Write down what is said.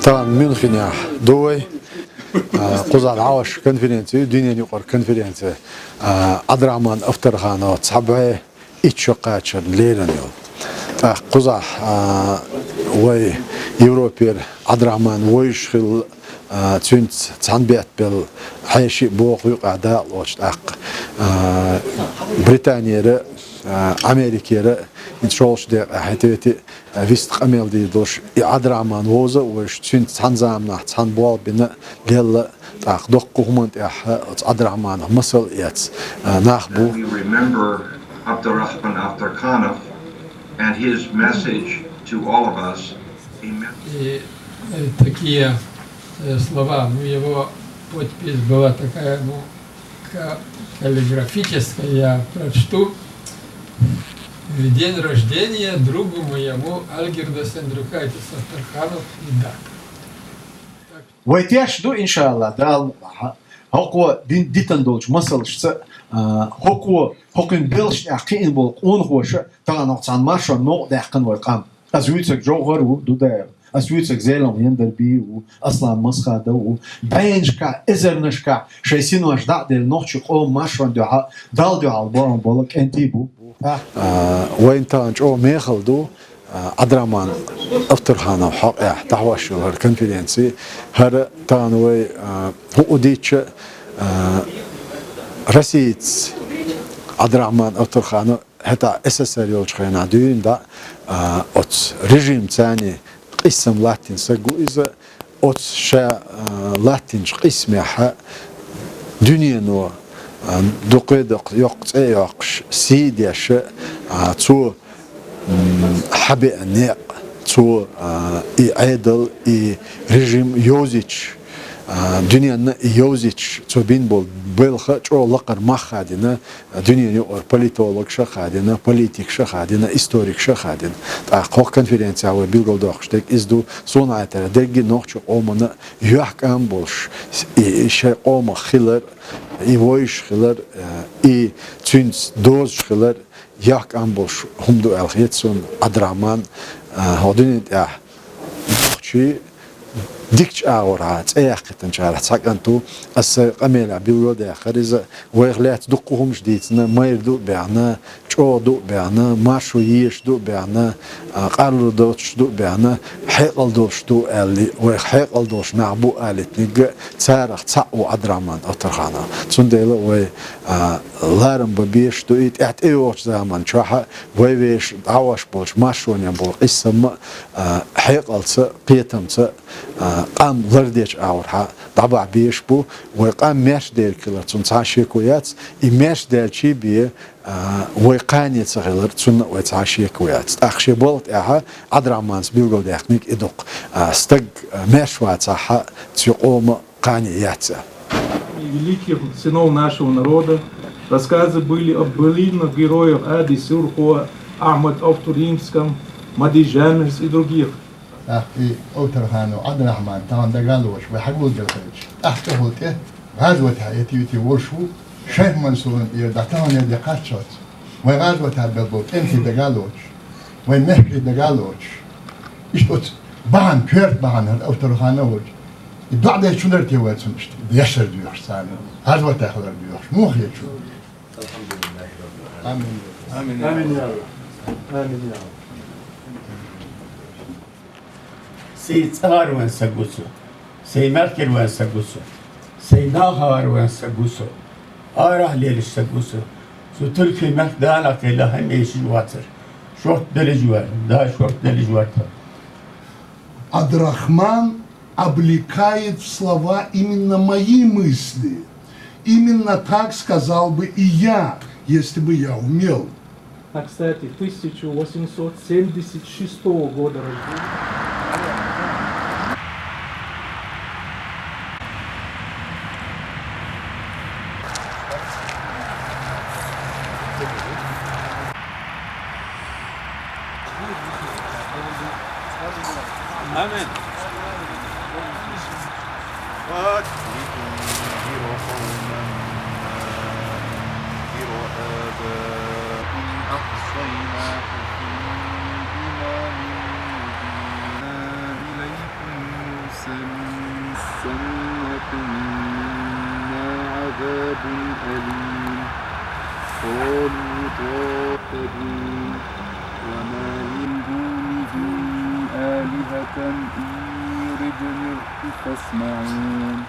طبعا ميونخ دوي قزال عاوش كونفرنسي دنيا يقر كونفرنسي أدرعمان أفترخانو تصحبه إتشقاتشر ليرانيو قزح وي يوروبير أدرعمان ويشخل تونت تعنبيت بال حيشي بوق يقعد لوش بريطانيا أمريكا إنشالش ده حتى ويست أميل دي دوش أدرعمان ووزا وش تونت تنزامنا تنبوال بنا جل دقهم أدرعمان مصل يات نخبو. Abdurrahman Aftarkhanov and his message to all of us. И такие слова, его подпись была такая, каллиграфическая, я прочту. В день рождения другу моему Альгердас Андрюкайтис Афтарханов и дат. ويتياش دو إن شاء الله دال هو ديتن دولش مسلش هو بيلش أحكين بول قون خوش ترى نقطان ماشى نوع دحقن ويقام أزويتك جوهر ودو ده أزويتك زيلم يندر بي وأصلا مسخة ده بينش كا إزرنش كا شايسين واش دا دل نوعش قوم ماشى دعاء دال دعاء البارم بالك أنتي بو وين تانج أو ميخل دو أدرمان أفترخانة حق تحوش الكونفرنسي هذا تانوي هو ديتش رسيت أدرمان أفترخانة حتى أساسا يولش خينا دين دا أت رجيم ثاني قسم لاتين سجو إذا أت شا لاتين قسم ح دنيا نو دقيق يقص يقش سيديش تو حبي النق تو عادل رجيم يوزيتش دنيا يوزيتش تو بين بول بالخ شو لقر ما خادنا دنيا يقر بوليتولوج شخادنا بوليتيك شخادنا هيستوريك شخادنا قوق كونفرنسيا و بيلغو دوخشتك ازدو صنع ترى دغ نوخش اومنا يحكم بولش شي اوم خيلر يويش خيلر اي تشينس دوز خيلر يحكم بولش هم دو الخيتسون ادرامان هودين شي ديكش أورات أي حقيقة شارع ساكنتو القميلة بيقولوا ده خريزة ويغلات دقهم جديدنا ما يردو بعنا شو دو بعنا ما شو يش دو بعنا قالوا دوش دو بعنا حيقل دوش دو اللي وحيقل دوش نعبو قالت نيجا تاريخ تسعو أدرامان أترخانا تنديلا و لارم ببيش دو إيت اعتيوش زمان شاحة ويش عواش بولش ما شو نبول اسم حيقل ت قيتم ت قام لرديش أورها طبع بيش بو وقام ماش دير كلا تنتعشي كويات إماش دير شي بيه ويقاني تغير تسن ويتعشي كويات أخشي بولت إها عدرامانس بيلغو داخنيك إدوق استق ماش واتاها تيقوم قانيات. Великих сынов нашего народа рассказы были об былинных героях Ади Сюрхуа, Ахмад Автуринском, Мади Джамерс и других. أخي أوترهانو عبد الرحمن تمام دقالوش بحقول جلتش أحكي إيه غازوتها يتيوتي ورشو شيخ منصور يدعتهم يدقات شوت وغازوتها بالضبط أنت دقالوش وين محكي دقالوش إشتوت بان كيرت بان هاد أوترهانوش الدعاء ده شو نرتي واتسون إشت يشر ديوش سامي غازوتها خلر ديوش مو خير شو الحمد لله رب العالمين آمين آمين يا رب آمين يا رب سي تصغر وين سجوسو سي مركل وين سجوسو سي ناهار وين سجوسو آره ليل سجوسو سو تركي مكدانا كلا هم يشي واتر شوت دلجوار да шорт дελижуарта. Абдрахман облекает в слова именно мои мысли. Именно так сказал бы и я, если бы я умел. А, кстати, 1876 года рождения. آمين. يردني فاسمعون